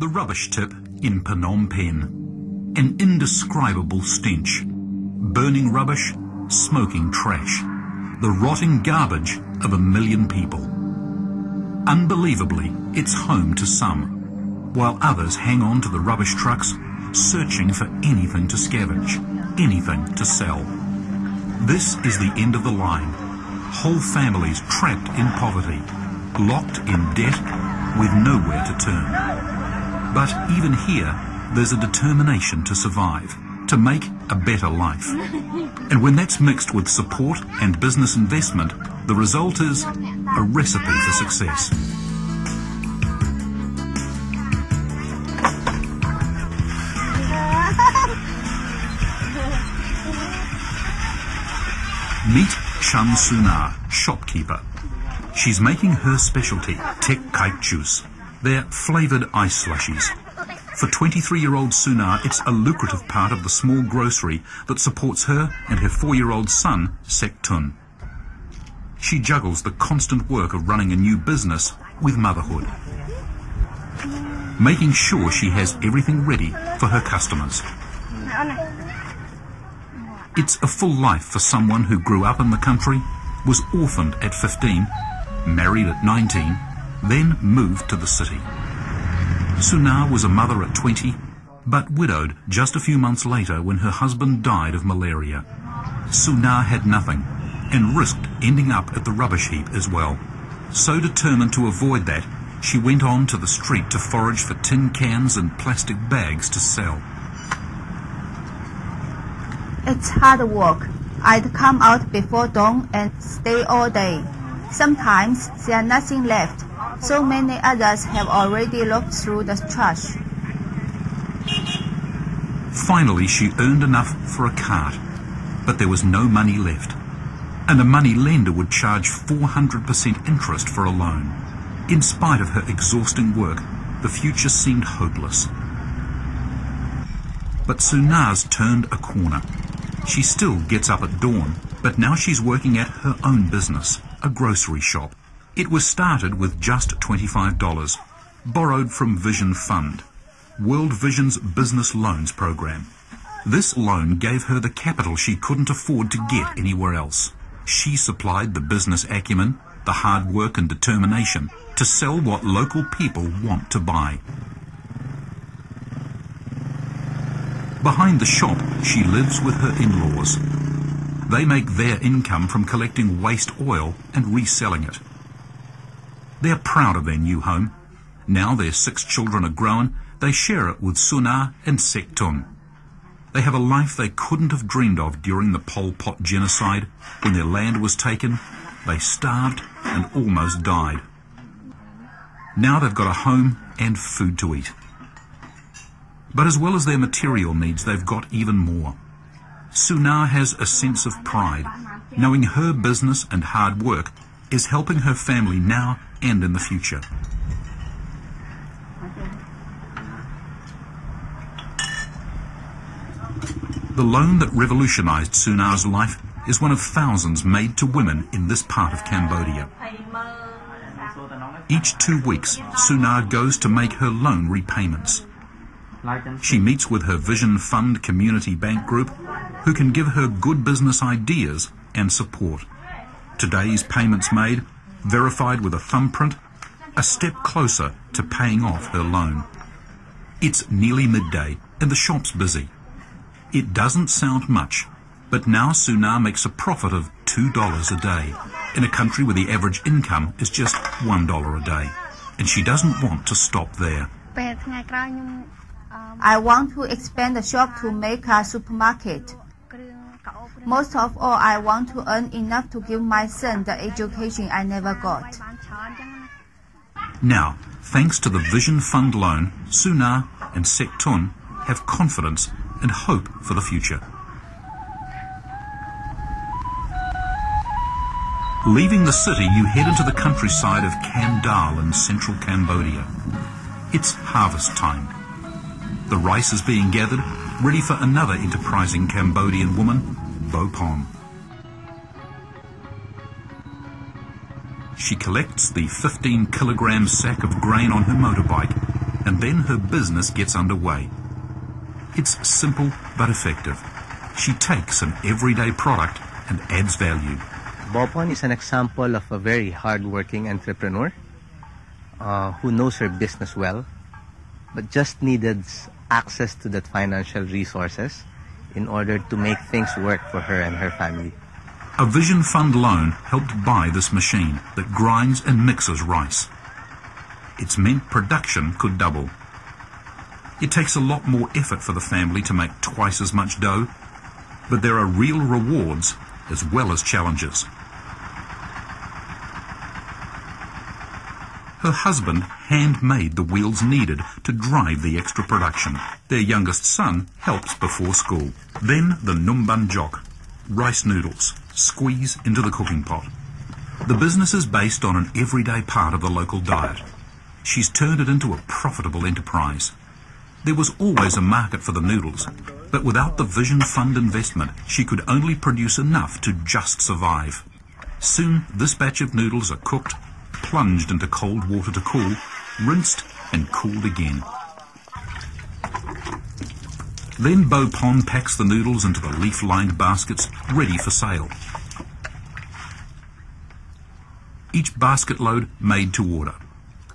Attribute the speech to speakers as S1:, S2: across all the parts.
S1: The rubbish tip in Phnom Penh. An indescribable stench. Burning rubbish, smoking trash. The rotting garbage of 1 million people. Unbelievably, it's home to some, while others hang on to the rubbish trucks, searching for anything to scavenge, anything to sell. This is the end of the line. Whole families trapped in poverty, locked in debt, with nowhere to turn. But even here, there's a determination to survive, to make a better life. And when that's mixed with support and business investment, the result is a recipe for success. Meet Chan Suna, shopkeeper. She's making her specialty, tek kite juice. They're flavoured ice slushies. For 23-year-old Suna, it's a lucrative part of the small grocery that supports her and her 4-year-old son, Sektun. She juggles the constant work of running a new business with motherhood, making sure she has everything ready for her customers. It's a full life for someone who grew up in the country, was orphaned at 15, married at 19, then moved to the city. Suna was a mother at 20, but widowed just a few months later when her husband died of malaria. Suna had nothing and risked ending up at the rubbish heap as well. So determined to avoid that, she went on to the street to forage for tin cans and plastic bags to sell.
S2: It's hard work. I'd come out before dawn and stay all day. Sometimes there's nothing left. So many others have already looked through the trash.
S1: Finally, she earned enough for a cart, but there was no money left. And a money lender would charge 400% interest for a loan. In spite of her exhausting work, the future seemed hopeless. But Suna's turned a corner. She still gets up at dawn, but now she's working at her own business, a grocery shop. It was started with just $25, borrowed from VisionFund, World Vision's business loans program. This loan gave her the capital she couldn't afford to get anywhere else. She supplied the business acumen, the hard work and determination to sell what local people want to buy. Behind the shop, she lives with her in-laws. They make their income from collecting waste oil and reselling it. They're proud of their new home. Now their 6 children are grown, they share it with Suna and Sektun. They have a life they couldn't have dreamed of during the Pol Pot genocide. When their land was taken, they starved and almost died. Now they've got a home and food to eat. But as well as their material needs, they've got even more. Suna has a sense of pride, knowing her business and hard work is helping her family now and in the future. The loan that revolutionized Suna's life is one of thousands made to women in this part of Cambodia. Each 2 weeks, Suna goes to make her loan repayments. She meets with her VisionFund community bank group, who can give her good business ideas and support. Today's payments made, verified with a thumbprint, a step closer to paying off her loan. It's nearly midday and the shop's busy. It doesn't sound much, but now Suna makes a profit of $2 a day in a country where the average income is just $1 a day. And she doesn't want to stop there.
S2: I want to expand the shop to make a supermarket. Most of all, I want to earn enough to give my son the education I never got.
S1: Now, thanks to the VisionFund loan, Suna and Sektun have confidence and hope for the future. Leaving the city, you head into the countryside of Kandal in central Cambodia. It's harvest time. The rice is being gathered, ready for another enterprising Cambodian woman, Bopon. She collects the 15-kilogram sack of grain on her motorbike and then her business gets underway. It's simple but effective. She takes an everyday product and adds value.
S3: Bopon is an example of a very hard-working entrepreneur who knows her business well, but just needed access to that financial resources in order to make things work for her and her family.
S1: A VisionFund loan helped buy this machine that grinds and mixes rice. It's meant production could double. It takes a lot more effort for the family to make twice as much dough, but there are real rewards as well as challenges. Her husband handmade the wheels needed to drive the extra production. Their youngest son helps before school. Then the numbanjok, rice noodles, squeeze into the cooking pot. The business is based on an everyday part of the local diet. She's turned it into a profitable enterprise. There was always a market for the noodles, but without the VisionFund investment, she could only produce enough to just survive. Soon, this batch of noodles are cooked, plunged into cold water to cool, rinsed and cooled again. Then Bopon packs the noodles into the leaf-lined baskets ready for sale. Each basket load made to order.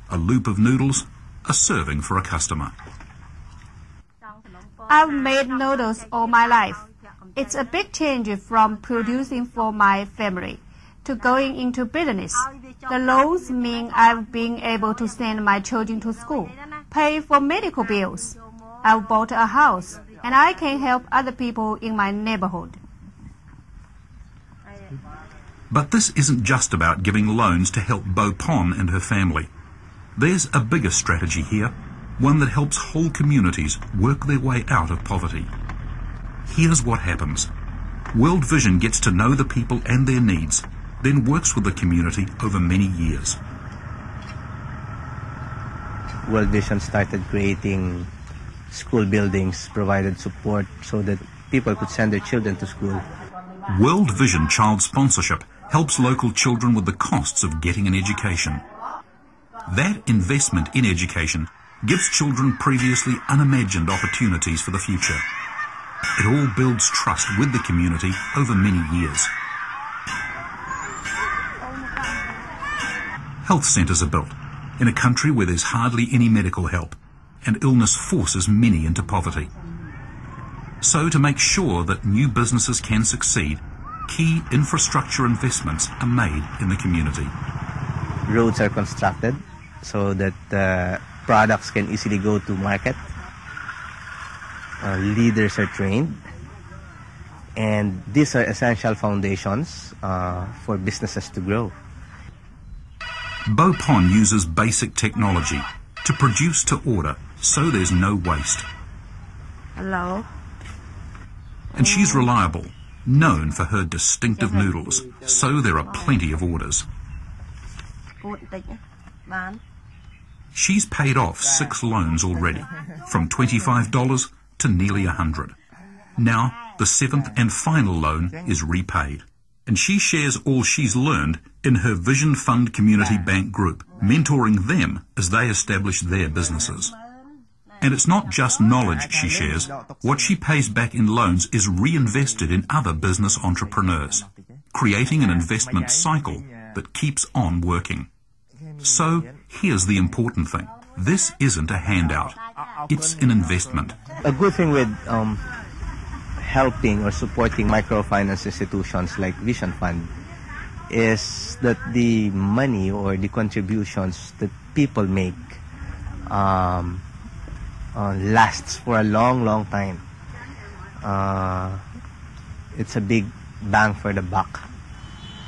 S1: A loop of noodles, a serving for a customer.
S4: I've made noodles all my life. It's a big change from producing for my family to going into business. The loans mean I've been able to send my children to school, pay for medical bills. I've bought a house, and I can help other people in my neighborhood.
S1: But this isn't just about giving loans to help Bopon and her family. There's a bigger strategy here, one that helps whole communities work their way out of poverty. Here's what happens. World Vision gets to know the people and their needs, then works with the community over many years.
S3: World Vision started creating school buildings, provided support so that people could send their children to school.
S1: World Vision Child Sponsorship helps local children with the costs of getting an education. That investment in education gives children previously unimagined opportunities for the future. It all builds trust with the community over many years. Health centres are built in a country where there's hardly any medical help, and illness forces many into poverty. So to make sure that new businesses can succeed, key infrastructure investments are made in the community.
S3: Roads are constructed so that products can easily go to market. Leaders are trained, and these are essential foundations for businesses to grow.
S1: Bopon uses basic technology to produce to order, so there's no waste.
S4: Hello.
S1: And she's reliable, known for her distinctive noodles, so there are plenty of orders. She's paid off 6 loans already, from $25 to nearly $100. Now, the 7th and final loan is repaid. And she shares all she's learned in her VisionFund Community Bank group, mentoring them as they establish their businesses. And it's not just knowledge she shares. What she pays back in loans is reinvested in other business entrepreneurs, creating an investment cycle that keeps on working. So, here's the important thing. This isn't a handout. It's an investment.
S3: A good thing with helping or supporting microfinance institutions like VisionFund is that the money or the contributions that people make lasts for a long time. It's a big bang for the buck.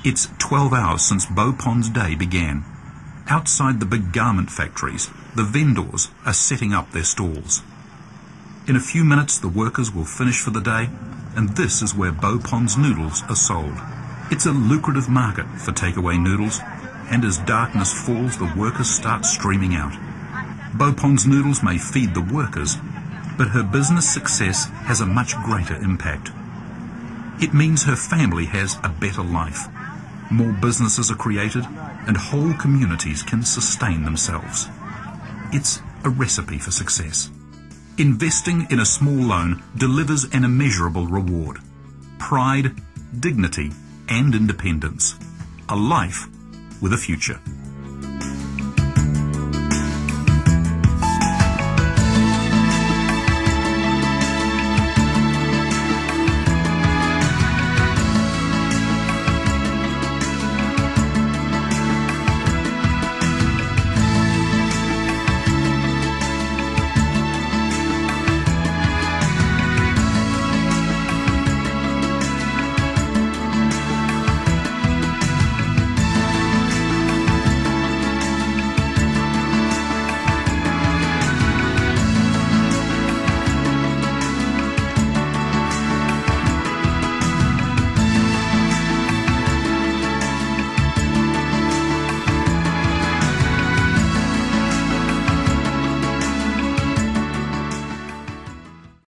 S1: It's 12 hours since Bopon's day began. Outside the big garment factories, the vendors are setting up their stalls. In a few minutes, the workers will finish for the day, and this is where Bopon's noodles are sold. It's a lucrative market for takeaway noodles, and as darkness falls, the workers start streaming out. Bopon's noodles may feed the workers, but her business success has a much greater impact. It means her family has a better life. More businesses are created, and whole communities can sustain themselves. It's a recipe for success. Investing in a small loan delivers an immeasurable reward: pride, dignity, and independence. A life with a future.